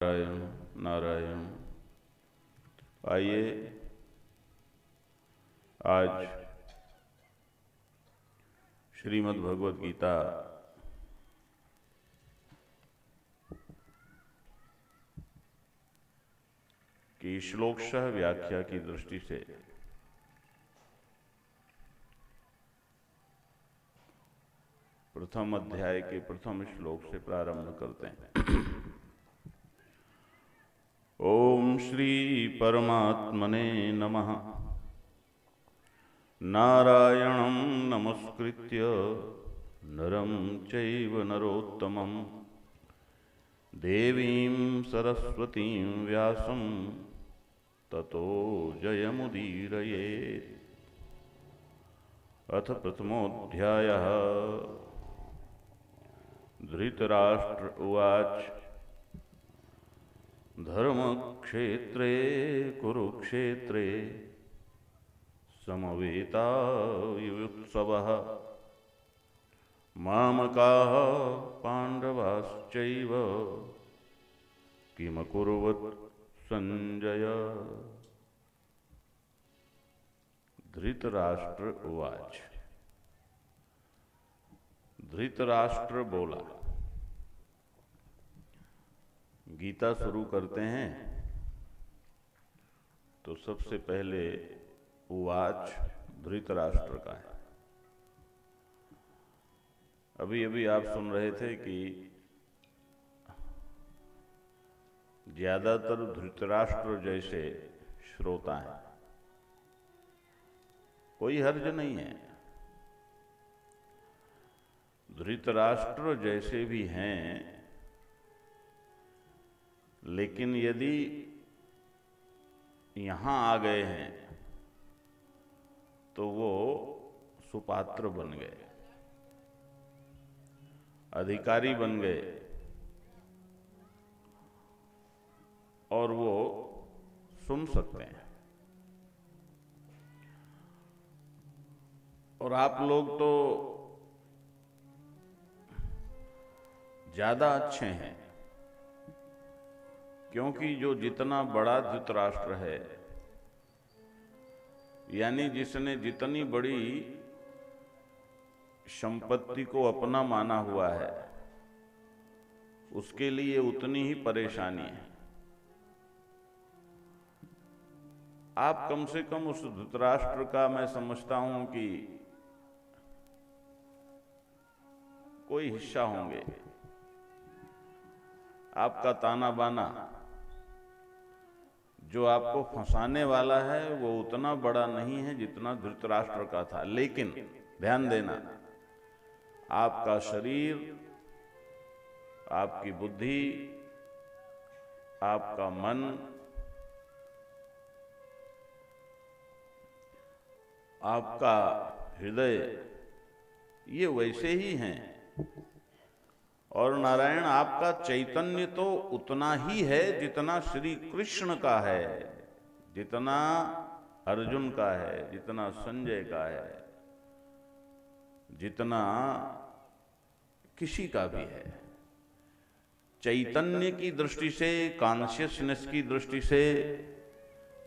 नारायण नारायण। आइए आज श्रीमद् भगवद गीता की श्लोकशः व्याख्या की दृष्टि से प्रथम अध्याय के प्रथम श्लोक से प्रारंभ करते हैं। ओम श्री परमात्मने नमः। नारायणं नमस्कृत्य नरं चैव नरोत्तमं देवीं सरस्वतीं व्यासं ततो जयमुदीरयेत्। अथ प्रथमोऽध्यायः। धृतराष्ट्र उवाच धर्मक्षेत्रे कुरुक्षेत्रे समवेतायुत्सवः मामकाः पाण्डवाश्चैव किमकुर्वत् संजय। धृतराष्ट्र उवाच। धृतराष्ट्र बोला। गीता शुरू करते हैं तो सबसे पहले उवाच धृतराष्ट्र का है। अभी अभी आप सुन रहे थे कि ज्यादातर धृतराष्ट्र जैसे श्रोता हैं। कोई हर्ज नहीं है। धृतराष्ट्र जैसे भी हैं, लेकिन यदि यहां आ गए हैं तो वो सुपात्र बन गए, अधिकारी बन गए और वो सुन सकते हैं। और आप लोग तो ज्यादा अच्छे हैं, क्योंकि जो जितना बड़ा धृतराष्ट्र है, यानी जिसने जितनी बड़ी संपत्ति को अपना माना हुआ है, उसके लिए उतनी ही परेशानी है। आप कम से कम उस धृतराष्ट्र का मैं समझता हूं कि कोई हिस्सा होंगे। आपका ताना बाना जो आपको फंसाने वाला है वो उतना बड़ा नहीं है जितना धृतराष्ट्र का था। लेकिन ध्यान देना, आपका शरीर, आपकी बुद्धि, आपका मन, आपका हृदय, ये वैसे ही हैं। और नारायण, आपका चैतन्य तो उतना ही है जितना श्री कृष्ण का है, जितना अर्जुन का है, जितना संजय का है, जितना किसी का भी है। चैतन्य की दृष्टि से, कॉन्शियसनेस की दृष्टि से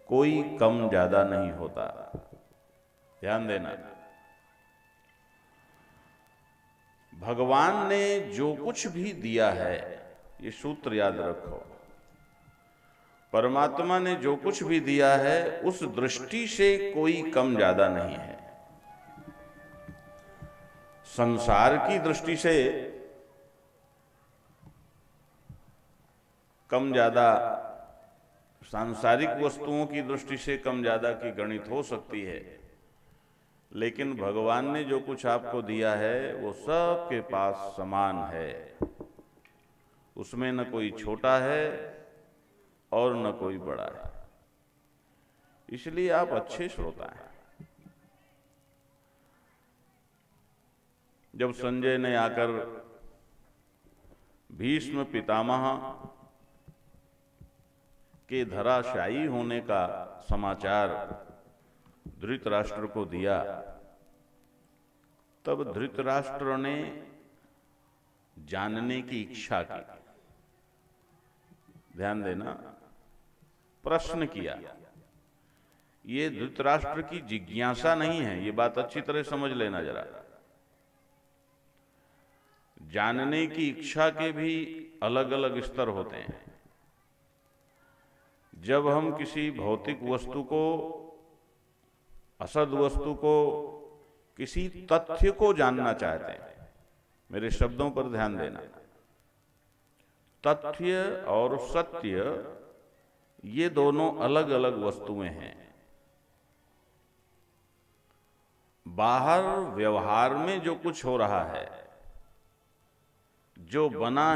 कोई कम ज्यादा नहीं होता। ध्यान देना, भगवान ने जो कुछ भी दिया है, ये सूत्र याद रखो, परमात्मा ने जो कुछ भी दिया है उस दृष्टि से कोई कम ज्यादा नहीं है। संसार की दृष्टि से कम ज्यादा, सांसारिक वस्तुओं की दृष्टि से कम ज्यादा की गणित हो सकती है, लेकिन भगवान ने जो कुछ आपको दिया है वो सबके पास समान है। उसमें न कोई छोटा है और न कोई बड़ा है। इसलिए आप अच्छे श्रोता हैं। जब संजय ने आकर भीष्म पितामह के धराशायी होने का समाचार धृतराष्ट्र को दिया, तब धृतराष्ट्र ने जानने की इच्छा की ध्यान देना, प्रश्न किया। ये धृतराष्ट्र की जिज्ञासा नहीं है, ये बात अच्छी तरह समझ लेना जरा। जानने की इच्छा के भी अलग अलग स्तर होते हैं। जब हम किसी भौतिक वस्तु को, असद वस्तु को, किसी तथ्य को जानना चाहते हैं, मेरे शब्दों पर ध्यान देना, तथ्य और सत्य ये दोनों अलग अलग वस्तुएं हैं। बाहर व्यवहार में जो कुछ हो रहा है, जो बना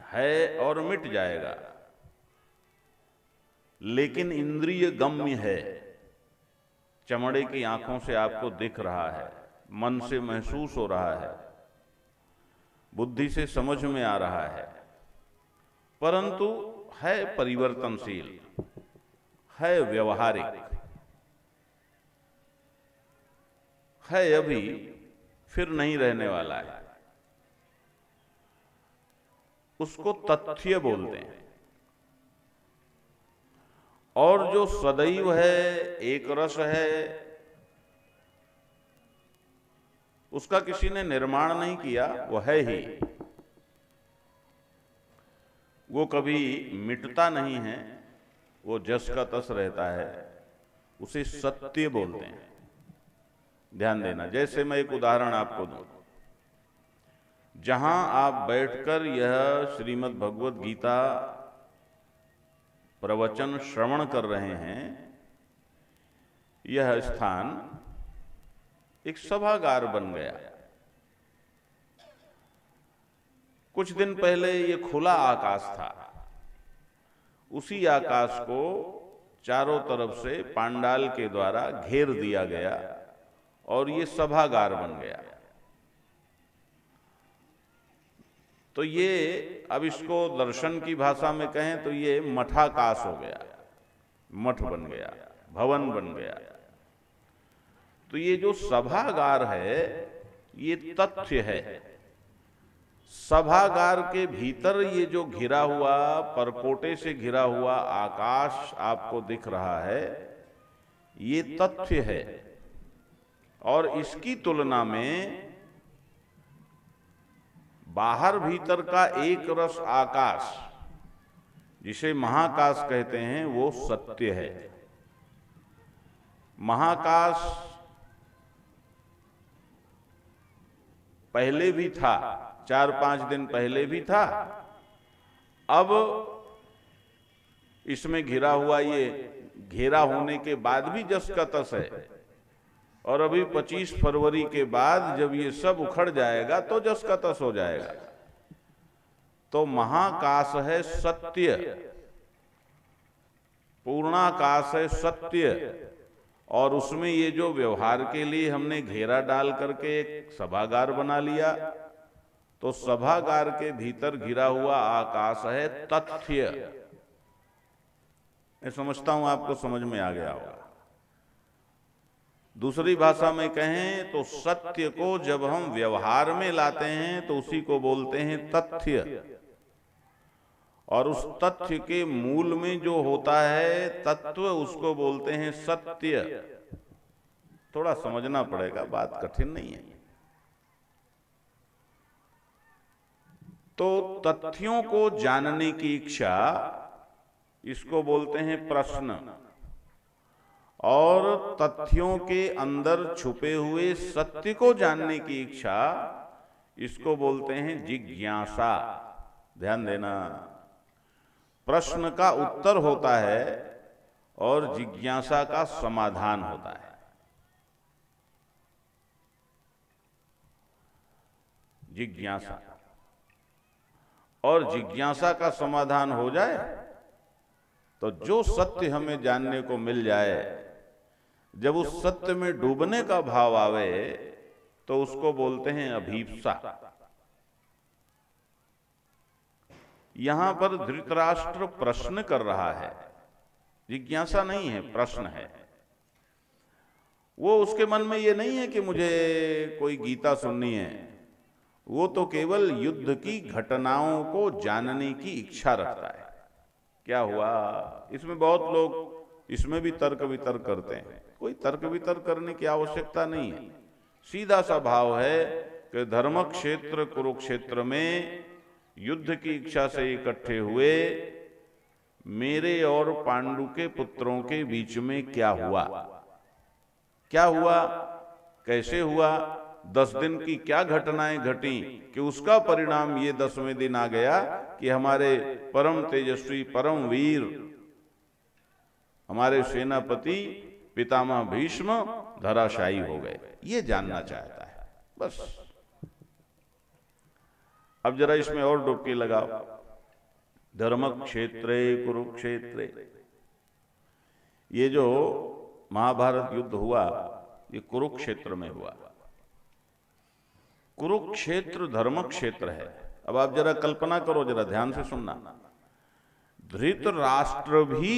है और मिट जाएगा, लेकिन इंद्रिय गम्य है, चमड़े की आंखों से आपको दिख रहा है, मन से महसूस हो रहा है, बुद्धि से समझ में आ रहा है, परंतु है परिवर्तनशील, है व्यवहारिक, है अभी, फिर नहीं रहने वाला है। उसको तथ्य बोलते हैं। और जो सदैव है, एक रस है, उसका किसी ने निर्माण नहीं किया, वो है ही, वो कभी मिटता नहीं है, वो जस का तस रहता है, उसे सत्य बोलते हैं। ध्यान देना, जैसे मैं एक उदाहरण आपको दूं, जहां आप बैठकर यह श्रीमद् भगवत गीता प्रवचन श्रवण कर रहे हैं, यह स्थान एक सभागार बन गया। कुछ दिन पहले ये खुला आकाश था, उसी आकाश को चारों तरफ से पांडाल के द्वारा घेर दिया गया और ये सभागार बन गया। तो ये, अब इसको दर्शन की भाषा में कहें तो ये मठाकाश हो गया, मठ बन गया, भवन बन गया। तो ये जो सभागार है, ये तथ्य है। सभागार के भीतर ये जो घिरा हुआ, परकोटे से घिरा हुआ आकाश आपको दिख रहा है, ये तथ्य है। और इसकी तुलना में बाहर भीतर का एक रस आकाश, जिसे महाकाश कहते हैं, वो सत्य है। महाकाश पहले भी था, 4-5 दिन पहले भी था, अब इसमें घिरा हुआ, ये घेरा होने के बाद भी जस का तस है। और अभी 25 फरवरी के बाद जब ये सब उखड़ जाएगा तो जस का तस हो जाएगा। तो महाकाश है सत्य, पूर्णाकाश है सत्य। और उसमें ये जो व्यवहार के लिए हमने घेरा डाल करके एक सभागार बना लिया, तो सभागार के भीतर घिरा हुआ आकाश है तथ्य। मैं समझता हूं आपको समझ में आ गया होगा। दूसरी भाषा में कहें तो सत्य को जब हम व्यवहार में लाते हैं तो उसी को बोलते हैं तथ्य। और उस तथ्य के मूल में जो होता है तत्व, उसको बोलते हैं सत्य। थोड़ा समझना पड़ेगा, बात कठिन नहीं है। तो तथ्यों को जानने की इच्छा, इसको बोलते हैं प्रश्न। और तथ्यों के अंदर छुपे हुए सत्य को जानने की इच्छा, इसको बोलते हैं जिज्ञासा। ध्यान देना, प्रश्न का उत्तर होता है और जिज्ञासा का समाधान होता है। जिज्ञासा और जिज्ञासा का समाधान हो जाए तो जो सत्य हमें जानने को मिल जाए, जब उस सत्य में डूबने का भाव आवे तो उसको बोलते हैं अभीप्सा। यहां पर धृतराष्ट्र प्रश्न कर रहा है, जिज्ञासा नहीं है, प्रश्न है। वो उसके मन में ये नहीं है कि मुझे कोई गीता सुननी है, वो तो केवल युद्ध की घटनाओं को जानने की इच्छा रखता है। क्या हुआ? इसमें बहुत लोग इसमें भी तर्क वितर्क करते हैं। कोई तर्क वितर्क करने की आवश्यकता नहीं है। सीधा सा भाव है कि धर्म क्षेत्र कुरुक्षेत्र में युद्ध की इच्छा से इकट्ठे हुए मेरे और पांडु के पुत्रों के बीच में क्या हुआ? क्या हुआ, कैसे हुआ, 10 दिन की क्या घटनाएं घटी कि उसका परिणाम ये 10वें दिन आ गया कि हमारे परम तेजस्वी परम वीर हमारे सेनापति पितामह भीष्म धराशायी हो गए। ये जानना चाहता है बस। अब जरा इसमें और डुबकी लगाओ। धर्म क्षेत्रे कुरुक्षेत्रे, ये जो महाभारत युद्ध हुआ ये कुरुक्षेत्र में हुआ। कुरुक्षेत्र धर्म क्षेत्र है। अब आप जरा कल्पना करो, जरा ध्यान से सुनना। धृतराष्ट्र भी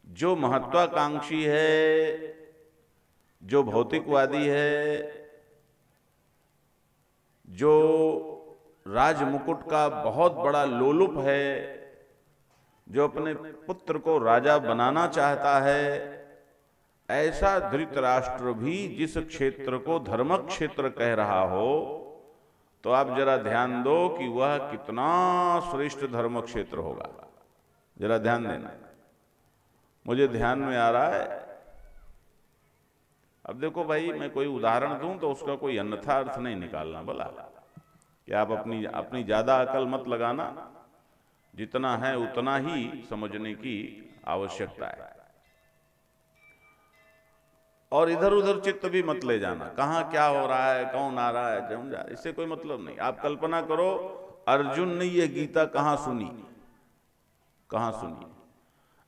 जो महत्वाकांक्षी है, जो भौतिकवादी है, जो राजमुकुट का बहुत बड़ा लोलुप है, जो अपने पुत्र को राजा बनाना चाहता है, ऐसा धृतराष्ट्र भी जिस क्षेत्र को धर्म क्षेत्र कह रहा हो, तो आप जरा ध्यान दो कि वह कितना श्रेष्ठ धर्म क्षेत्र होगा। जरा ध्यान देना, मुझे ध्यान में आ रहा है। अब देखो भाई, मैं कोई उदाहरण दूं तो उसका कोई अन्यथा अर्थ नहीं निकालना बोला कि आप अपनी ज्यादा अकल मत लगाना, जितना है उतना ही समझने की आवश्यकता है। और इधर उधर चित्त भी मत ले जाना, कहां क्या हो रहा है, कौन आ रहा है, समझा, इससे कोई मतलब नहीं। आप कल्पना करो, अर्जुन ने यह गीता कहां सुनी? कहां सुनी?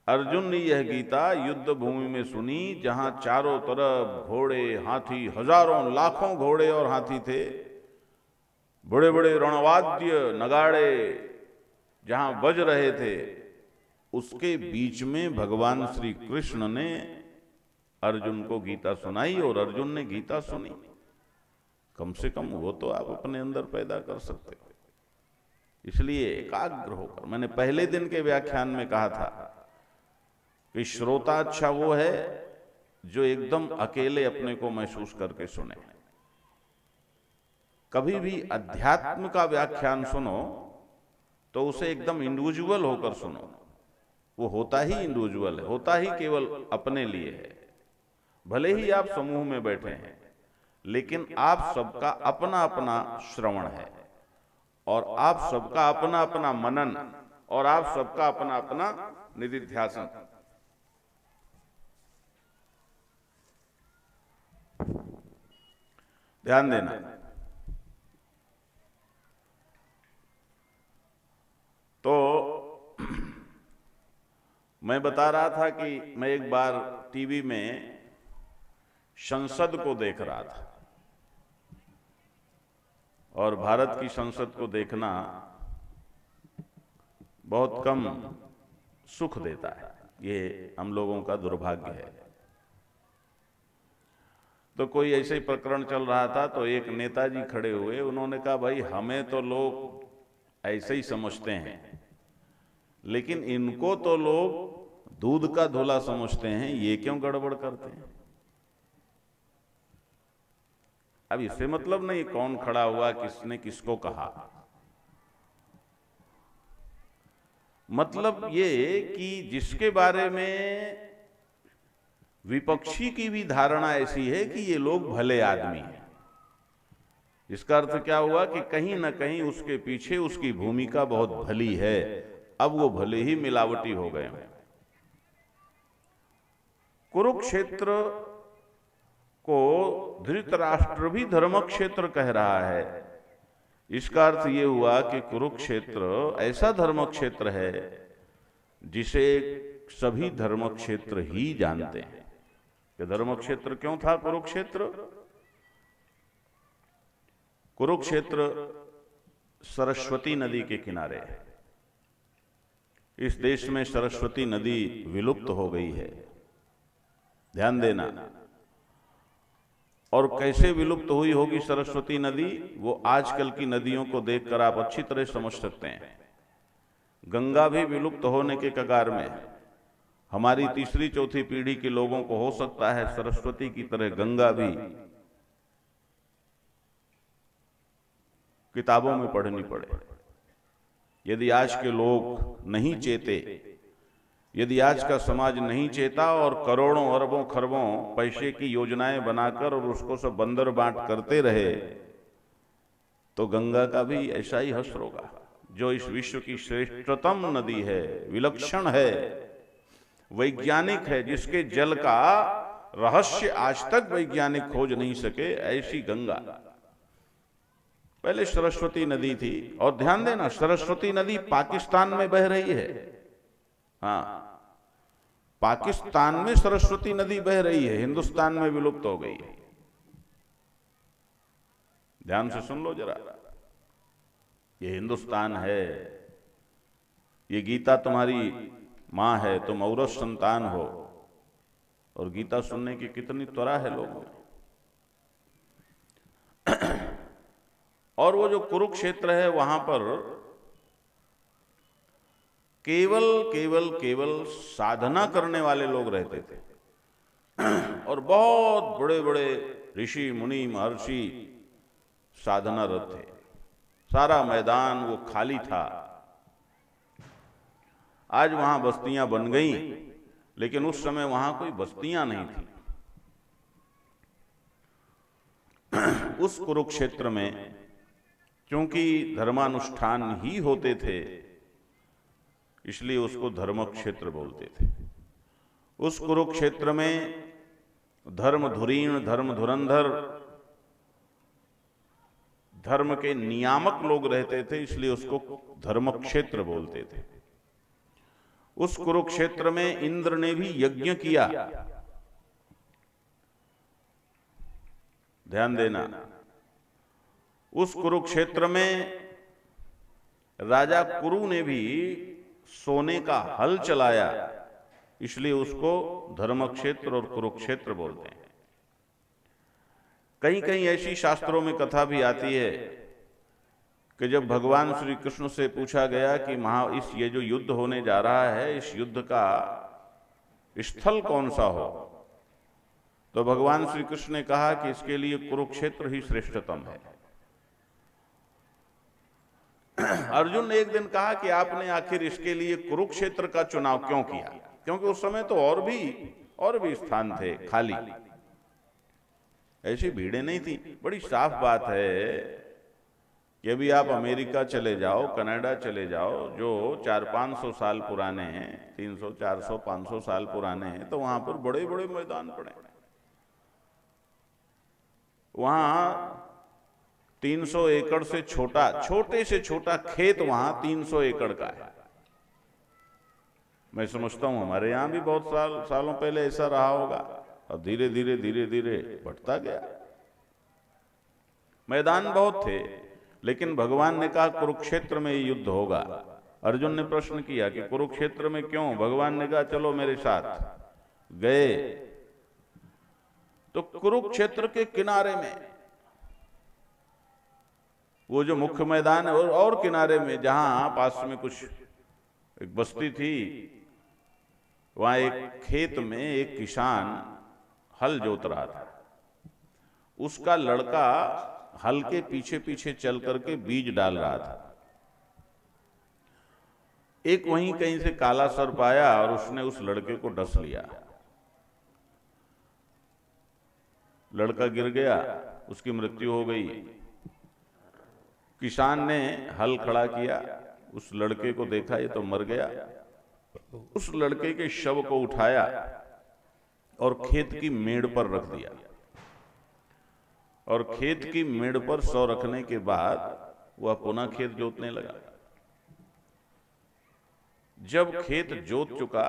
अर्जुन ने यह गीता युद्ध भूमि में सुनी, जहां चारों तरफ घोड़े हाथी, हजारों लाखों घोड़े और हाथी थे, बड़े बड़े रणवाद्य नगाड़े जहां बज रहे थे, उसके बीच में भगवान श्री कृष्ण ने अर्जुन को गीता सुनाई और अर्जुन ने गीता सुनी। कम से कम वो तो आप अपने अंदर पैदा कर सकते हो। इसलिए एकाग्र होकर, मैंने पहले दिन के व्याख्यान में कहा था कि श्रोता अच्छा वो है जो एकदम अकेले अपने को महसूस करके सुने। कभी भी अध्यात्म का व्याख्यान सुनो तो उसे एकदम इंडिविजुअल होकर सुनो। वो होता ही इंडिविजुअल है, होता ही केवल अपने लिए है। भले ही आप समूह में बैठे हैं, लेकिन आप सबका अपना अपना श्रवण है, और आप सबका अपना अपना मनन, और आप सबका अपना अपना निधिध्यासन। ध्यान देना। तो मैं बता रहा था कि मैं एक बार टीवी में संसद को देख रहा था, और भारत की संसद को देखना बहुत कम सुख देता है। ये हम लोगों का दुर्भाग्य है। तो कोई ऐसे ही प्रकरण चल रहा था, तो एक नेताजी खड़े हुए, उन्होंने कहा भाई हमें तो लोग ऐसे ही समझते हैं, लेकिन इनको तो लोग दूध का धुला समझते हैं, ये क्यों गड़बड़ करते हैं? अब इससे मतलब नहीं कौन खड़ा हुआ, किसने किसको कहा, मतलब ये कि जिसके बारे में विपक्षी की भी धारणा ऐसी है कि ये लोग भले आदमी हैं। इसका अर्थ क्या हुआ कि कहीं ना कहीं उसके पीछे उसकी भूमिका बहुत भली है। अब वो भले ही मिलावटी हो गए हैं। कुरुक्षेत्र को धृतराष्ट्र भी धर्म क्षेत्र कह रहा है। इसका अर्थ ये हुआ कि कुरुक्षेत्र ऐसा धर्म क्षेत्र है जिसे सभी धर्म क्षेत्र ही जानते हैं। कि धर्म क्षेत्र क्यों था कुरुक्षेत्र? कुरुक्षेत्र सरस्वती नदी के किनारे है। इस देश में सरस्वती नदी विलुप्त हो गई है, ध्यान देना। और कैसे विलुप्त हुई होगी सरस्वती नदी, वो आजकल की नदियों को देखकर आप अच्छी तरह समझ सकते हैं। गंगा भी विलुप्त होने के कगार में है। हमारी तीसरी चौथी पीढ़ी के लोगों को हो सकता है सरस्वती की तरह गंगा भी किताबों में पढ़नी पड़े। यदि आज के लोग नहीं चेते, यदि आज का समाज नहीं चेता और करोड़ों अरबों खरबों पैसे की योजनाएं बनाकर और उसको सब बंदर बांट करते रहे, तो गंगा का भी ऐसा ही हश्र होगा। जो इस विश्व की श्रेष्ठतम नदी है, विलक्षण है, वैज्ञानिक है, जिसके जल का रहस्य आज तक वैज्ञानिक खोज नहीं सके, ऐसी गंगा। पहले सरस्वती नदी थी, और ध्यान देना सरस्वती नदी पाकिस्तान में बह रही है। हाँ, पाकिस्तान में सरस्वती नदी बह रही है, हिंदुस्तान में विलुप्त हो गई है। ध्यान से सुन लो जरा, ये हिंदुस्तान है, ये गीता तुम्हारी मां है, तुम औरस संतान हो, और गीता सुनने की कितनी त्वरा है लोगों में। और वो जो कुरुक्षेत्र है वहां पर केवल केवल केवल साधना करने वाले लोग रहते थे, और बहुत बड़े बड़े ऋषि मुनि महर्षि साधनारत थे। सारा मैदान वो खाली था। आज वहां बस्तियां बन गई, लेकिन उस समय वहां कोई बस्तियां नहीं थी। उस कुरुक्षेत्र में क्योंकि धर्मानुष्ठान ही होते थे, इसलिए उसको धर्म क्षेत्र बोलते थे। उस कुरुक्षेत्र में धर्म धुरीण, धर्म धुरंधर, धर्म के नियामक लोग रहते थे, इसलिए उसको धर्म क्षेत्र बोलते थे। उस कुरुक्षेत्र में इंद्र ने भी यज्ञ किया। ध्यान देना, उस कुरुक्षेत्र में राजा कुरु ने भी सोने का हल चलाया, इसलिए उसको धर्मक्षेत्र और कुरुक्षेत्र बोलते हैं। कहीं कहीं ऐसी शास्त्रों में कथा भी आती है कि जब भगवान श्री कृष्ण से पूछा गया कि ये जो युद्ध होने जा रहा है, इस युद्ध का स्थल कौन सा हो, तो भगवान श्री कृष्ण ने कहा कि इसके लिए कुरुक्षेत्र ही श्रेष्ठतम है। अर्जुन ने एक दिन कहा कि आपने आखिर इसके लिए कुरुक्षेत्र का चुनाव क्यों किया, क्योंकि उस समय तो और भी स्थान थे खाली, ऐसी भीड़ें नहीं थी। बड़ी साफ बात है कि अभी आप अमेरिका चले जाओ, कनाडा चले जाओ, जो 400-500 साल पुराने हैं, 300, 400, 500 साल पुराने हैं, तो वहां पर बड़े बड़े मैदान पड़े। वहां 300 एकड़ से छोटे से छोटा खेत वहां 300 एकड़ का है। मैं समझता हूं हमारे यहां भी बहुत सालों पहले ऐसा रहा होगा, और धीरे धीरे बढ़ता गया। मैदान बहुत थे, लेकिन भगवान ने कहा कुरुक्षेत्र में युद्ध होगा। अर्जुन ने प्रश्न किया कि कुरुक्षेत्र में क्यों? भगवान ने कहा चलो मेरे साथ। गए तो कुरुक्षेत्र के किनारे में वो जो मुख्य मैदान है, और किनारे में जहां पास में कुछ एक बस्ती थी, वहां एक खेत में एक किसान हल जोत रहा था। उसका लड़का हल के पीछे पीछे चल करके बीज डाल रहा था। एक वहीं कहीं से काला सर्प आया और उसने उस लड़के को डस लिया। लड़का गिर गया, उसकी मृत्यु हो गई। किसान ने हल खड़ा किया, उस लड़के को देखा ये तो मर गया। उस लड़के के शव को उठाया और खेत की मेड़ पर रख दिया, और खेत की मेड़ पर सौ रखने के बाद वह पुनः खेत जोतने लगा। जब खेत जोत चुका,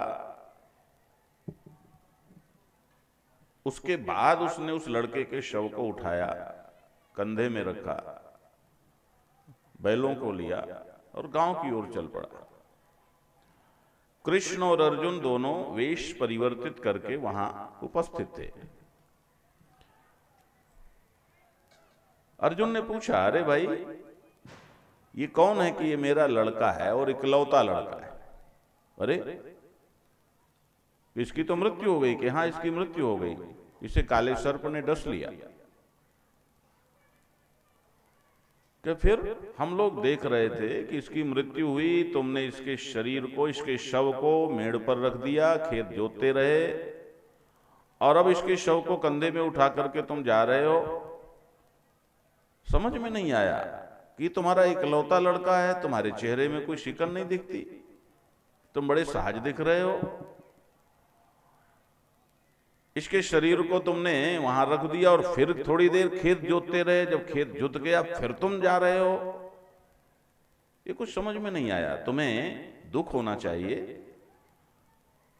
उसके बाद उसने उस लड़के के शव को उठाया, कंधे में रखा, बैलों को लिया और गांव की ओर चल पड़ा। कृष्ण और अर्जुन दोनों वेश परिवर्तित करके वहां उपस्थित थे। अर्जुन ने पूछा, अरे भाई ये कौन है कि ये मेरा लड़का है और इकलौता लड़का है। अरे इसकी तो मृत्यु हो गई, कि हाँ इसकी मृत्यु हो गई, इसे काले सर्प ने डस लिया। कि फिर हम लोग देख रहे थे कि इसकी मृत्यु हुई, तुमने इसके शरीर को, इसके शव को मेड़ पर रख दिया, खेत जोतते रहे, और अब इसके शव को कंधे में उठा करके तुम जा रहे हो। समझ में नहीं आया कि तुम्हारा इकलौता लड़का है, तुम्हारे चेहरे में कोई शिकन नहीं दिखती, तुम बड़े सहज दिख रहे हो। इसके शरीर को तुमने वहां रख दिया और फिर थोड़ी देर खेत जोतते रहे, जब खेत जुत गया फिर तुम जा रहे हो। ये कुछ समझ में नहीं आया। तुम्हें दुख होना चाहिए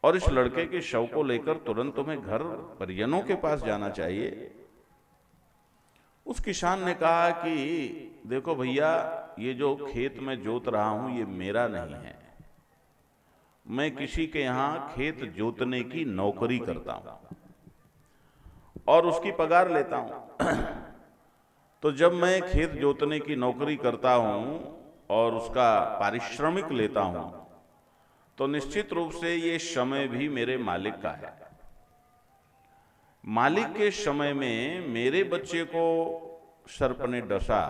और इस लड़के के शव को लेकर तुरंत तुम्हें घर परिजनों के पास जाना चाहिए। उस किसान ने कहा कि देखो भैया, ये जो खेत में जोत रहा हूं ये मेरा नहीं है, मैं किसी के यहां खेत जोतने की नौकरी करता हूं और उसकी पगार लेता हूं। तो जब मैं खेत जोतने की नौकरी करता हूं और उसका पारिश्रमिक लेता हूं तो निश्चित रूप से ये समय भी मेरे मालिक का है। मालिक के समय में मेरे बच्चे को सर्प ने डसा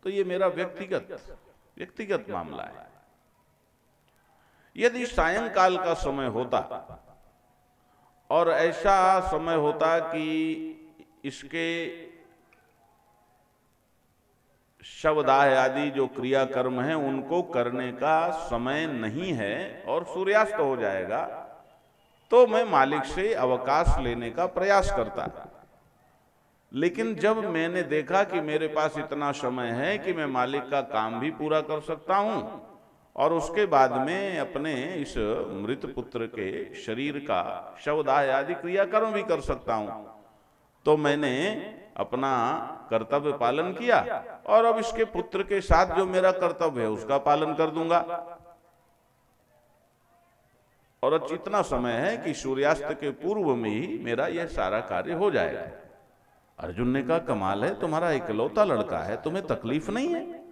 तो ये मेरा व्यक्तिगत मामला है। यदि सायंकाल का समय होता और ऐसा समय होता कि इसके शवदाह आदि जो क्रियाकर्म है उनको करने का समय नहीं है और सूर्यास्त हो जाएगा, तो मैं मालिक से अवकाश लेने का प्रयास करता। लेकिन जब मैंने देखा कि मेरे पास इतना समय है कि मैं मालिक का काम भी पूरा कर सकता हूं और उसके बाद में अपने इस मृत पुत्र के शरीर का शवदाह आदि क्रियाकर्म भी कर सकता हूं, तो मैंने अपना कर्तव्य पालन किया और अब इसके पुत्र के साथ जो मेरा कर्तव्य है उसका पालन कर दूंगा। और अब इतना समय है कि सूर्यास्त के पूर्व में ही मेरा यह सारा कार्य हो जाएगा। अर्जुन ने कहा कमाल है, तुम्हारा इकलौता लड़का है, तुम्हें तकलीफ नहीं है?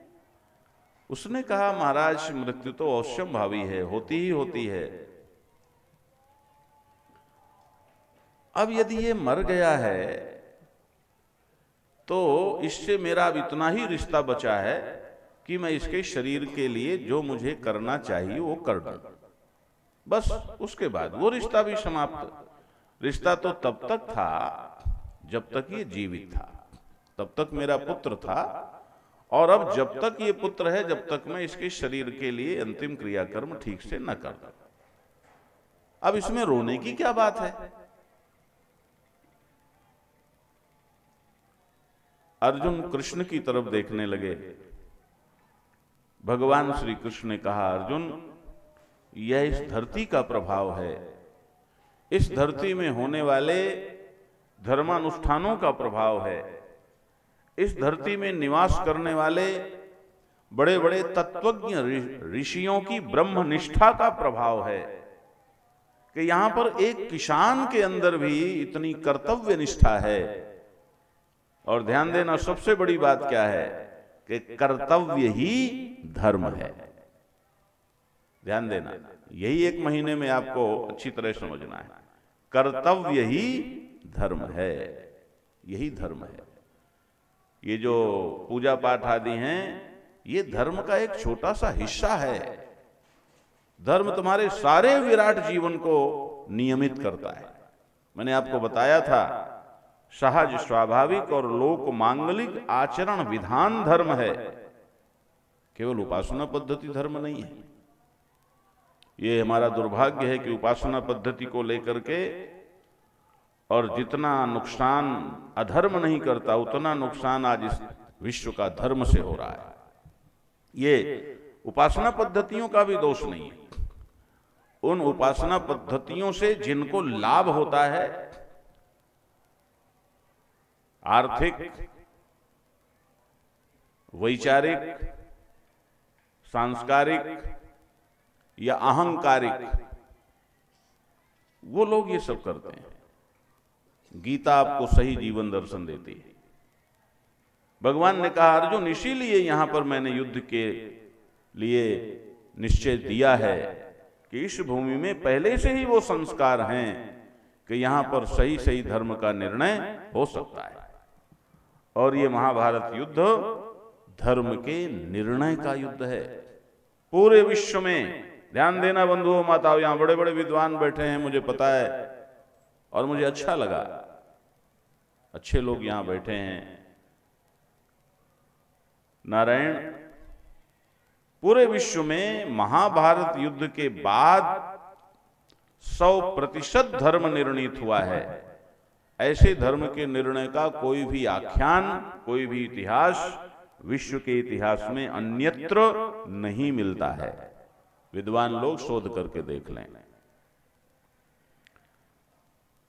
उसने कहा महाराज, मृत्यु तो अवश्यम भावी है, होती ही होती है। अब यदि ये मर गया है तो इससे मेरा अब इतना ही रिश्ता बचा है कि मैं इसके शरीर के लिए जो मुझे करना चाहिए वो कर दूं, बस। उसके बाद वो रिश्ता भी समाप्त। रिश्ता तो तब तक था जब तक ये जीवित था, तब तक मेरा पुत्र था, और अब जब तक ये पुत्र है जब तक मैं इसके शरीर के लिए अंतिम क्रियाकर्म ठीक से न कर दूं। अब इसमें रोने की क्या बात है? अर्जुन कृष्ण की तरफ देखने लगे। भगवान श्री कृष्ण ने कहा, अर्जुन, यह इस धरती का प्रभाव है, इस धरती में होने वाले धर्मानुष्ठानों का प्रभाव है, इस धरती में निवास करने वाले बड़े बड़े तत्वज्ञ ऋषियों की ब्रह्मनिष्ठा का प्रभाव है कि यहां पर एक किसान के अंदर भी इतनी कर्तव्य निष्ठा है। और ध्यान देना, सबसे बड़ी बात क्या है कि कर्तव्य ही धर्म है। ध्यान देना, यही एक महीने में आपको अच्छी तरह समझना है। कर्तव्य ही धर्म है, यही धर्म है। ये जो पूजा पाठ आदि हैं ये धर्म का एक छोटा सा हिस्सा है। धर्म तुम्हारे सारे विराट जीवन को नियमित करता है। मैंने आपको बताया था, सहज स्वाभाविक और लोक मांगलिक आचरण विधान धर्म है, केवल उपासना पद्धति धर्म नहीं है। ये हमारा दुर्भाग्य है कि उपासना पद्धति को लेकर के और जितना नुकसान अधर्म नहीं करता उतना नुकसान आज इस विश्व का धर्म से हो रहा है। ये उपासना पद्धतियों का भी दोष नहीं है, उन उपासना पद्धतियों से जिनको लाभ होता है, आर्थिक, वैचारिक, सांस्कारिक या अहंकारिक, वो लोग ये सब करते हैं। गीता आपको सही जीवन दर्शन देती है। भगवान ने कहा अर्जुन इसीलिए यहां पर मैंने युद्ध के लिए निश्चय दिया है कि इस भूमि में पहले से ही वो संस्कार हैं कि यहां पर सही सही धर्म का निर्णय हो सकता है। और ये महाभारत युद्ध धर्म के निर्णय का युद्ध है पूरे विश्व में। ध्यान देना बंधुओं माताओं, यहां बड़े बड़े विद्वान बैठे हैं, मुझे पता है और मुझे अच्छा लगा, अच्छे लोग यहां बैठे हैं। नारायण, पूरे विश्व में महाभारत युद्ध के बाद 100% धर्म निर्णीत हुआ है। ऐसे धर्म के निर्णय का कोई भी आख्यान, कोई भी इतिहास विश्व के इतिहास में अन्यत्र नहीं मिलता है। विद्वान लोग शोध करके देख लें।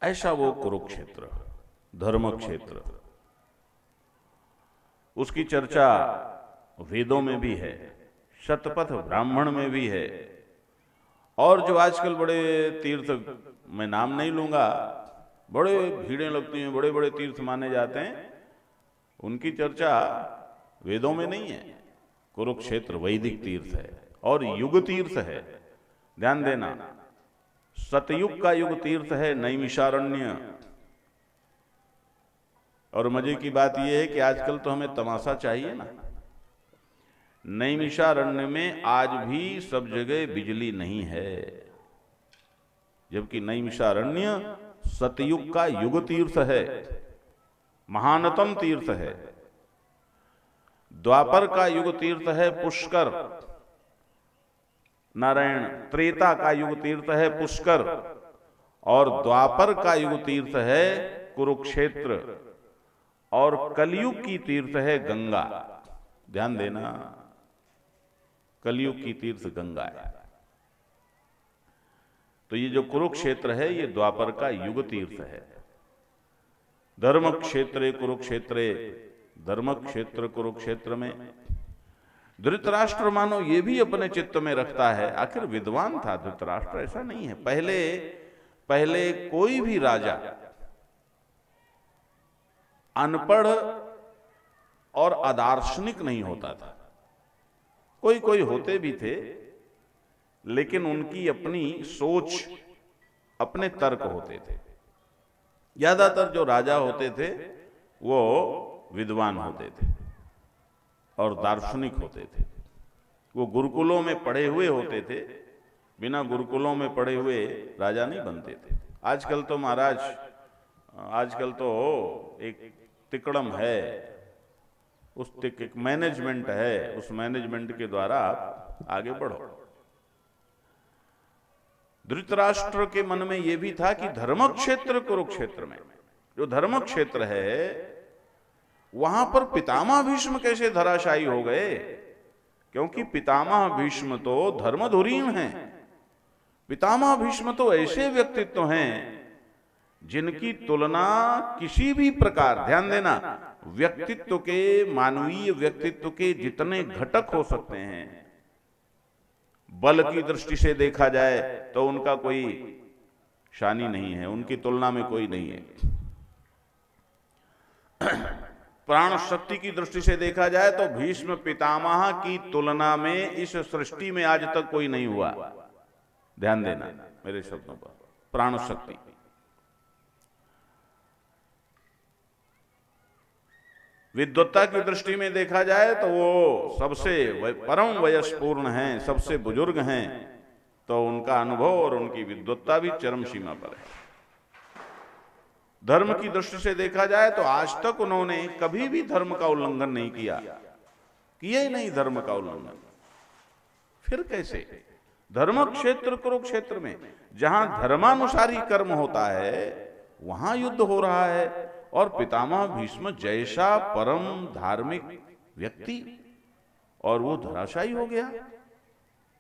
ऐसा वो कुरुक्षेत्र धर्म क्षेत्र, उसकी चर्चा वेदों में भी है, शतपथ ब्राह्मण में भी है, और जो आजकल बड़े तीर्थ, मैं नाम नहीं लूंगा, बड़े भीड़ें लगती हैं, बड़े बड़े तीर्थ माने जाते हैं, उनकी चर्चा वेदों में नहीं है। कुरुक्षेत्र वैदिक तीर्थ है और युग तीर्थ है। ध्यान देना, सतयुग का युग तीर्थ है नैमिषारण्य। और मजे की बात यह है कि आजकल तो हमें तमाशा चाहिए ना, नैमिषारण्य में आज भी सब जगह बिजली नहीं है, जबकि नैमिषारण्य सतयुग का युग तीर्थ है, महानतम तीर्थ है। द्वापर का युग तीर्थ है पुष्कर, नारायण, त्रेता का युग तीर्थ है पुष्कर, और द्वापर का युग तीर्थ है कुरुक्षेत्र, और कलयुग की तीर्थ है गंगा। ध्यान देना, कलयुग की तीर्थ गंगा है। तो ये जो कुरुक्षेत्र है ये द्वापर का युग तीर्थ है। धर्म क्षेत्र कुरुक्षेत्रे, धर्म क्षेत्र कुरुक्षेत्र में धृतराष्ट्र मानो ये भी अपने चित्त में रखता है, आखिर विद्वान था धृतराष्ट्र, ऐसा नहीं है। पहले कोई भी राजा अनपढ़ और अदार्शनिक नहीं होता था। कोई कोई होते भी थे, लेकिन उनकी अपनी सोच, अपने तर्क होते थे। ज्यादातर जो राजा होते थे वो विद्वान होते थे और दार्शनिक होते थे। वो गुरुकुलों में पढ़े हुए होते थे, बिना गुरुकुलों में पढ़े हुए राजा नहीं बनते थे। आजकल तो महाराज, आजकल तो एक तिकड़म है, उस एक मैनेजमेंट है, उस मैनेजमेंट के द्वारा आप आगे बढ़ो। धृतराष्ट्र के मन में यह भी था कि धर्म क्षेत्र कुरुक्षेत्र में, जो धर्म क्षेत्र है वहां पर पितामह भीष्म कैसे धराशायी हो गए, क्योंकि पितामह भीष्म तो धर्मधुरीण हैं। पितामह भीष्म तो ऐसे व्यक्तित्व हैं जिनकी तुलना किसी भी प्रकार, ध्यान देना, व्यक्तित्व के, मानवीय व्यक्तित्व के जितने घटक हो सकते हैं, बल की दृष्टि से देखा जाए तो उनका कोई शानी नहीं है, उनकी तुलना में कोई नहीं है। प्राण शक्ति की दृष्टि से देखा जाए तो भीष्म पितामह की तुलना में इस सृष्टि में आज तक कोई नहीं हुआ। ध्यान देना मेरे शब्दों पर, प्राण शक्ति। विद्वत्ता की दृष्टि में देखा जाए तो वो सबसे परम वयस्पूर्ण हैं, सबसे बुजुर्ग हैं, तो उनका अनुभव और उनकी विद्वत्ता भी चरम सीमा पर है। धर्म की दृष्टि से देखा जाए तो आज तक उन्होंने कभी भी धर्म का उल्लंघन नहीं किया ही नहीं, धर्म का उल्लंघन। फिर कैसे? धर्म क्षेत्र कुरुक्षेत्र में जहां धर्मानुसारी कर्म होता है वहां युद्ध हो रहा है, और पितामह भीष्म जैसा परम धार्मिक व्यक्ति, और वो धराशायी हो गया।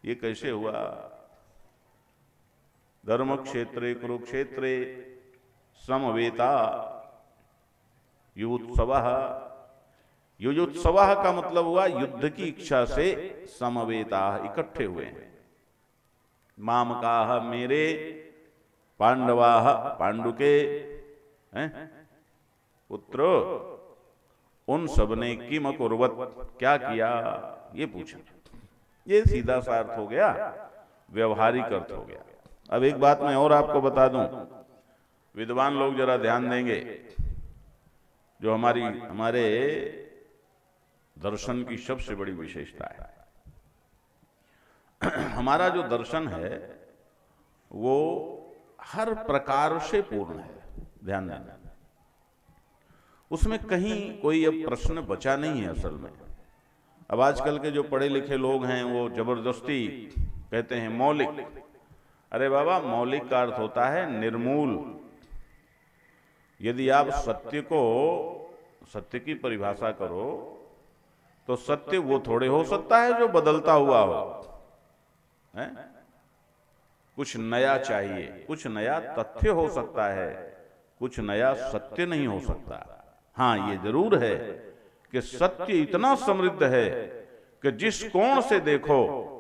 ये कैसे हुआ? धर्म क्षेत्रे कुरुक्षेत्रे समवेता युयुत्सवः। युयुत्सवः का मतलब हुआ युद्ध की इच्छा से समवेता, इकट्ठे हुए हैं। मामकाः, मेरे, पांडवाः, पांडु के पुत्र, उन सबने किम कुर्वत, क्या किया, ये पूछा। ये सीधा सा अर्थ हो गया, व्यवहारिक अर्थ हो गया। अब एक बात मैं और आपको बता दूं, विद्वान लोग जरा ध्यान देंगे, जो हमारे दर्शन की सबसे बड़ी विशेषता है। हमारा जो दर्शन है वो हर प्रकार से पूर्ण है, ध्यान देना। उसमें कहीं कोई अब प्रश्न बचा नहीं है असल में। अब आजकल के जो पढ़े लिखे लोग हैं वो जबरदस्ती कहते हैं मौलिक। अरे बाबा, मौलिक का अर्थ होता है निर्मूल। यदि आप सत्य की परिभाषा करो तो सत्य वो थोड़े हो सकता है जो बदलता हुआ हो, है? कुछ नया चाहिए, कुछ नया तथ्य हो सकता है, कुछ नया सत्य नहीं हो सकता। हाँ, ये जरूर है कि सत्य इतना समृद्ध है कि जिस कोण से देखो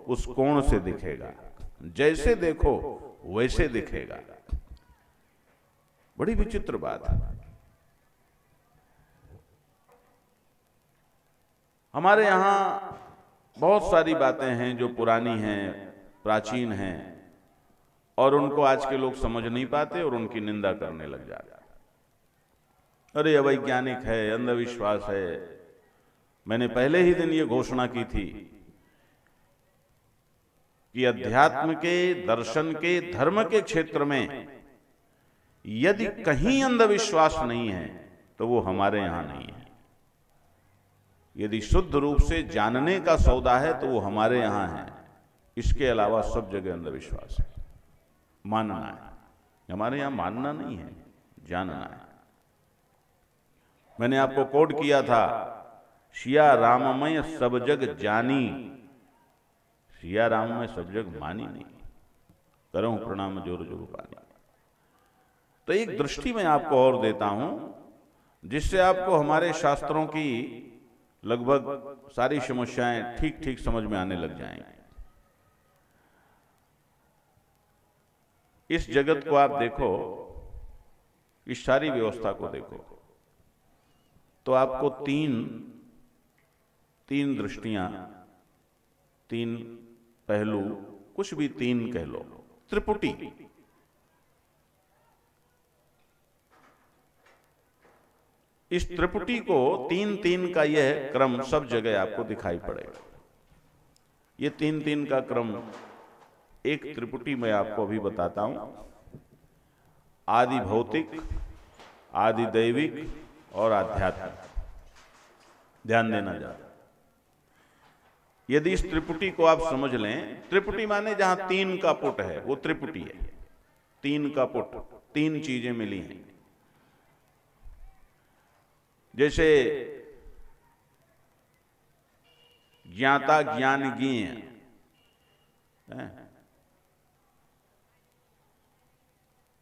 उस कोण से दिखेगा, जैसे देखो वैसे दिखेगा। बड़ी विचित्र बात है। हमारे यहां बहुत सारी बातें हैं जो पुरानी हैं, प्राचीन हैं, और उनको आज के लोग समझ नहीं पाते और उनकी निंदा करने लग जाते। अरे अवैज्ञानिक है, अंधविश्वास है। मैंने पहले ही दिन ये घोषणा की थी कि अध्यात्म के, दर्शन के, धर्म के क्षेत्र में यदि कहीं अंधविश्वास नहीं है तो वो हमारे यहां नहीं है। यदि शुद्ध रूप से जानने का सौदा है तो वो हमारे यहां है। इसके अलावा सब जगह अंधविश्वास है, मानना है। हमारे यहां मानना नहीं है, जानना है। मैंने आपको कोट किया था, सिया राममय सब जग जानी, सिया राम में सब जग मानी नहीं, करूं प्रणाम जोर जोर पानी। तो एक दृष्टि मैं आपको और देता हूं जिससे आपको हमारे शास्त्रों की लगभग सारी समस्याएं ठीक ठीक समझ में आने लग जाएंगी। इस जगत को आप देखो, इस सारी व्यवस्था को देखो, तो आपको तीन दृष्टियां, तीन पहलू, कुछ भी तीन कह लो, त्रिपुटी। इस त्रिपुटी को तीन का यह क्रम सब जगह आपको दिखाई पड़ेगा। ये तीन का क्रम, एक त्रिपुटी मैं आपको अभी बताता हूं। आदि भौतिक, आदि दैविक और आध्यात्मिक। ध्यान देना जरा। यदि इस त्रिपुटी को आप समझ लें, त्रिपुटी माने जहां तीन का पुट है वो त्रिपुटी है। तीन का पुट, तीन चीजें मिली हैं। जैसे ज्ञाता ज्ञान ज्ञेय,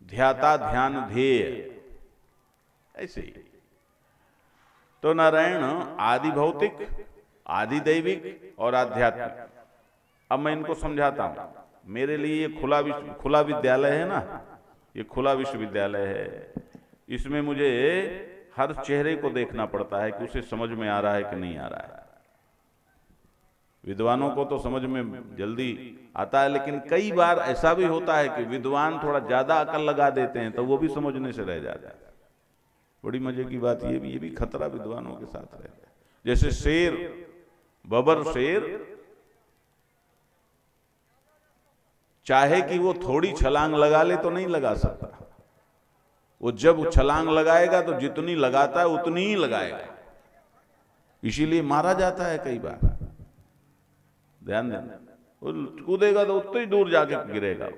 ध्याता ध्यान ध्येय, ऐसे ही। तो नारायण आदि भौतिक, आदि दैविक और आध्यात्मिक। अब मैं इनको समझाता हूं। मेरे लिए ये खुला विद्यालय है ना, ये खुला विश्वविद्यालय है। इसमें मुझे हर चेहरे को देखना पड़ता है कि उसे समझ में आ रहा है कि नहीं आ रहा है। विद्वानों को तो समझ में जल्दी आता है, लेकिन कई बार ऐसा भी होता है कि विद्वान थोड़ा ज्यादा अकल लगा देते हैं तो वो भी समझने से रह जाता है। बड़ी मजे की बात ये भी खतरा विद्वानों के साथ रहता है। जैसे शेर, बबर शेर चाहे कि वो थोड़ी छलांग लगा ले तो नहीं लगा सकता। वो जब छलांग लगाएगा तो जितनी लगाता है उतनी ही लगाएगा, इसीलिए मारा जाता है कई बार। ध्यान देना, वो कूदेगा तो उतनी ही दूर जाके गिरेगा।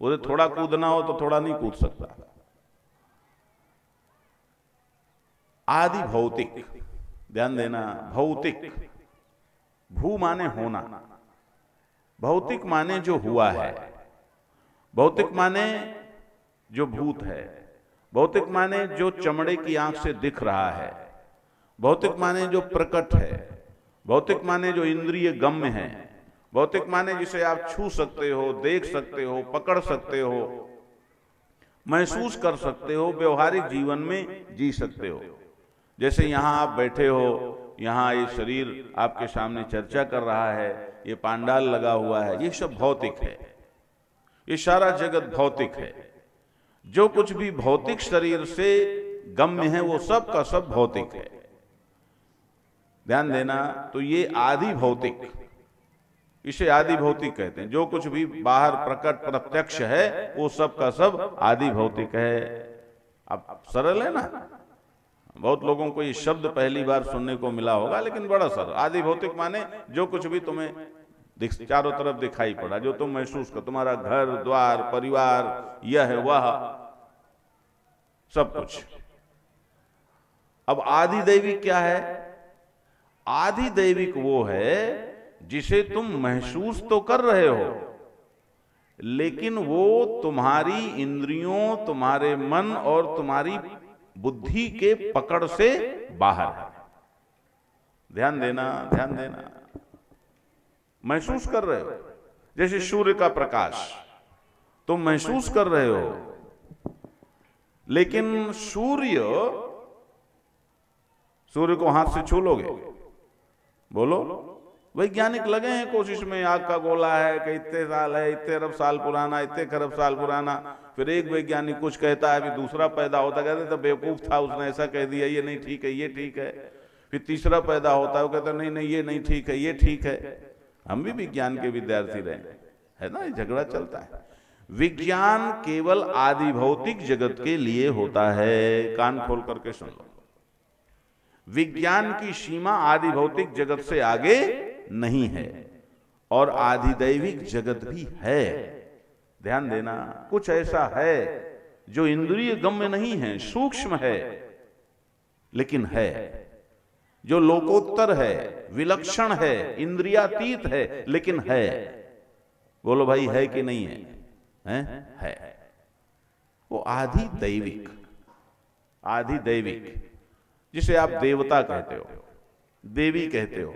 उसे थोड़ा कूदना हो तो थोड़ा नहीं कूद सकता। आदि भौतिक, ध्यान देना, भौतिक, भू माने होना, भौतिक माने जो हुआ है, भौतिक माने जो भूत है, भौतिक माने जो चमड़े की आंख से दिख रहा है, भौतिक माने जो प्रकट है, भौतिक माने जो इंद्रिय गम्य है, भौतिक माने जिसे आप छू सकते हो, देख सकते हो, पकड़ सकते हो, महसूस कर सकते हो, व्यवहारिक जीवन में जी सकते हो। जैसे यहाँ आप बैठे हो, यहाँ ये शरीर आपके सामने चर्चा कर रहा है, ये पांडाल लगा हुआ है, ये सब भौतिक है, ये सारा जगत भौतिक है। जो कुछ भी भौतिक शरीर से गम्य है वो सब का सब भौतिक है, ध्यान देना। तो ये आदि भौतिक, इसे आदि भौतिक कहते हैं। जो कुछ भी बाहर प्रकट प्रत्यक्ष है वो सब का सब आदि भौतिक है। अब सरल है ना, बहुत लोगों को ये शब्द पहली बार सुनने को मिला होगा, लेकिन बड़ा सरल। आदि भौतिक माने जो कुछ भी तुम्हें चारों तरफ दिखाई पड़ा, जो तुम महसूस कर, तुम्हारा घर द्वार परिवार, यह वह सब कुछ। अब आदि दैविक क्या है? आदि दैविक वो है जिसे तुम महसूस तो कर रहे हो, लेकिन वो तुम्हारी इंद्रियों, तुम्हारे मन और तुम्हारी बुद्धि के पकड़ से बाहर है। ध्यान देना, ध्यान देना। महसूस कर रहे हो, जैसे सूर्य का प्रकाश तुम महसूस कर रहे हो, लेकिन सूर्य को हाथ से छू लोगे? बोलो। वैज्ञानिक लगे हैं कोशिश में, आग का गोला है कि इतने साल है, इतने अरब साल पुराना, इतने खरब साल पुराना। फिर एक वैज्ञानिक कुछ कहता है, फिर दूसरा पैदा होता, कहते तो बेवकूफ था, उसने ऐसा कह दिया, ये नहीं ठीक है, ये ठीक है। फिर तीसरा पैदा होता है, वो कहता नहीं नहीं ये नहीं ठीक है, ये ठीक है। हम भी विज्ञान के विद्यार्थी रहे है ना, ये झगड़ा चलता है। विज्ञान केवल आदि भौतिक जगत के लिए होता है। कान खोल करके सुन लो, विज्ञान की सीमा आदि भौतिक जगत से आगे नहीं है, और आदि दैविक जगत भी है। ध्यान देना, कुछ ऐसा है जो इंद्रिय गम्य नहीं है, सूक्ष्म है, लेकिन है, जो लोकोत्तर है, विलक्षण है, इंद्रियातीत है, लेकिन है। बोलो भाई, है कि नहीं है? है। वो आदि दैविक, आदि दैविक, जिसे आप देवता कहते हो, देवी कहते हो,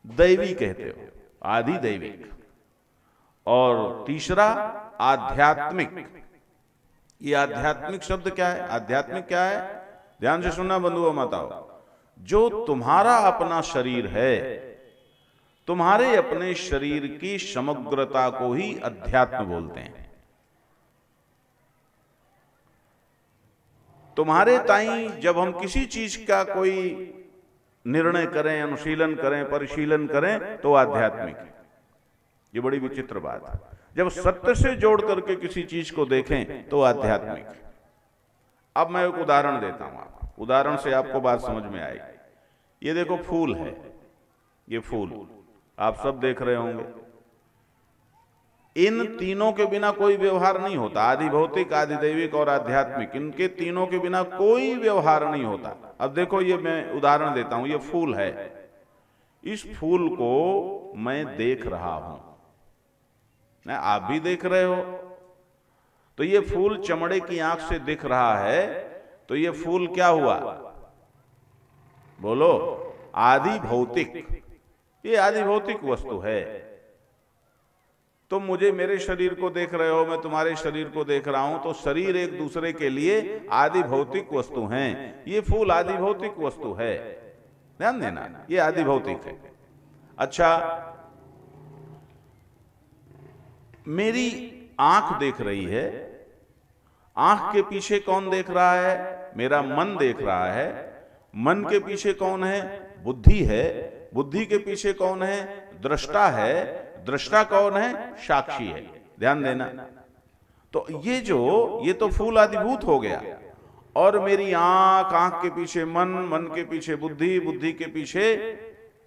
दैवी कहते हो, आदि दैविक। और तीसरा आध्यात्मिक। ये आध्यात्मिक शब्द क्या है? आध्यात्मिक क्या है? ध्यान से सुनना बंधुओं माताओं। जो तुम्हारा अपना शरीर है, तुम्हारे अपने शरीर की समग्रता को ही अध्यात्म बोलते हैं। तुम्हारे ताई जब हम किसी चीज का कोई निर्णय करें, अनुशीलन करें, परिशीलन करें, तो आध्यात्मिक है। ये बड़ी विचित्र बात है। जब सत्य से जोड़ करके किसी चीज को देखें तो आध्यात्मिक है। अब मैं एक उदाहरण देता हूं आपको, उदाहरण से आपको बात समझ में आएगी। ये देखो फूल है, ये फूल आप सब देख रहे होंगे। इन तीनों के बिना कोई व्यवहार नहीं होता। आदि भौतिक, आदि दैविक और आध्यात्मिक, इनके तीनों के बिना कोई व्यवहार नहीं होता। अब देखो, ये मैं उदाहरण देता हूं, ये फूल है, इस फूल को मैं देख रहा हूं, आप भी देख रहे हो। तो ये फूल चमड़े की आंख से दिख रहा है, तो ये फूल क्या हुआ? बोलो, आदि भौतिक। ये आदि भौतिक वस्तु है। तुम मुझे, मेरे शरीर को देख रहे हो, मैं तुम्हारे शरीर को देख रहा हूं, तो शरीर एक दूसरे के लिए आदि भौतिक वस्तु हैं। ये फूल आदि भौतिक वस्तु है, ध्यान देना, ये आदि भौतिक है। अच्छा, मेरी आंख देख रही है, आंख के पीछे कौन देख रहा है? मेरा मन देख रहा है। मन के पीछे कौन है? बुद्धि है। बुद्धि के पीछे कौन है? दृष्टा है। दृष्टा कौन है? साक्षी है। ध्यान देना। तो ये तो फूल आदिभूत हो गया। और मेरी आंख, आंख के पीछे मन, मन के पीछे बुद्धि, बुद्धि के पीछे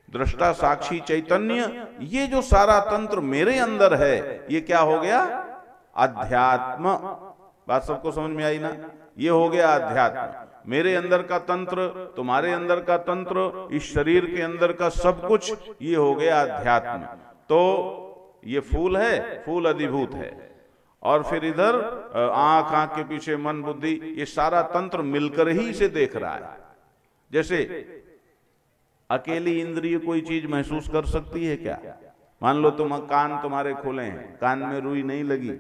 दृष्टा, साक्षी, चैतन्य, ये जो सारा तंत्र मेरे अंदर है, ये क्या हो गया? अध्यात्म। बात सबको समझ में आई ना? ये हो गया अध्यात्म। मेरे अंदर का तंत्र, तुम्हारे अंदर का तंत्र, इस शरीर के अंदर का सब कुछ, ये हो गया अध्यात्म। तो ये फूल है, फूल अधिभूत है। और फिर इधर आंख, आंख के पीछे मन, बुद्धि, ये सारा तंत्र मिलकर ही इसे देख रहा है। जैसे अकेली इंद्रिय कोई चीज महसूस कर सकती है क्या? मान लो कान तुम्हारे खुले हैं, कान में रुई नहीं लगी,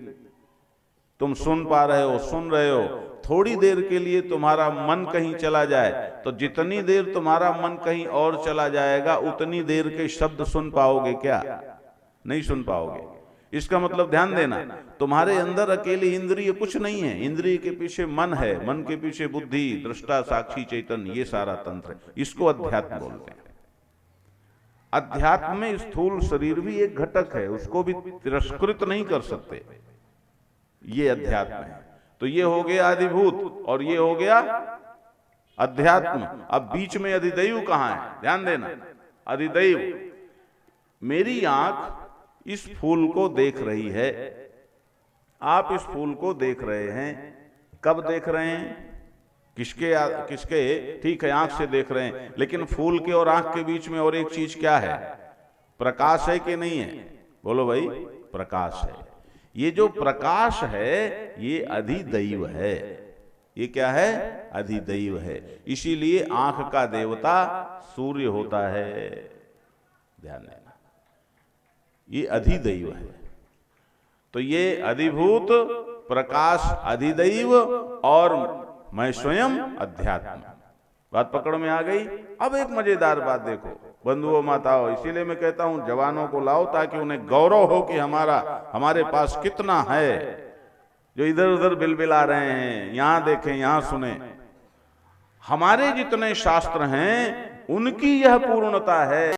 तुम सुन पा रहे हो, सुन रहे हो, थोड़ी देर के लिए तुम्हारा मन कहीं चला जाए तो जितनी देर तुम्हारा मन कहीं और चला जाएगा उतनी देर के शब्द सुन पाओगे क्या? नहीं सुन पाओगे। इसका मतलब ध्यान देना, तुम्हारे अंदर अकेली इंद्रिय कुछ नहीं है, इंद्रिय के पीछे मन है, मन के पीछे बुद्धि, दृष्टा, साक्षी, चैतन्य, ये सारा तंत्र है। इसको अध्यात्म बोलते हैं। अध्यात्म में स्थूल शरीर भी एक घटक है, उसको भी तिरस्कृत नहीं कर सकते, ये अध्यात्म है। तो ये हो गया अधिभूत और ये हो गया अध्यात्म। अब बीच में अधिदैव कहां है? ध्यान देना, अधिदैव, मेरी आंख इस फूल को देख रही है, आप इस फूल को देख रहे हैं। कब देख रहे हैं? किसके? ठीक है, आंख से देख रहे हैं, लेकिन फूल के और आंख के बीच में और एक चीज क्या है? प्रकाश है कि नहीं है? बोलो भाई, प्रकाश है। ये जो प्रकाश है ये अधिदैव है। ये क्या है? अधिदैव है। इसीलिए आंख का देवता सूर्य होता है। ध्यान देना, ये अधिदैव है। तो ये अधिभूत, प्रकाश, अधिदैव और मैं स्वयं अध्यात्म। बात पकड़ में आ गई? अब एक मजेदार बात देखो बंधुओं, माताओं, इसीलिए मैं कहता हूं जवानों को लाओ ताकि उन्हें गौरव हो कि हमारे पास कितना है। जो इधर उधर बिलबिला रहे हैं, यहां देखें, यहां सुने, हमारे जितने शास्त्र हैं उनकी यह पूर्णता है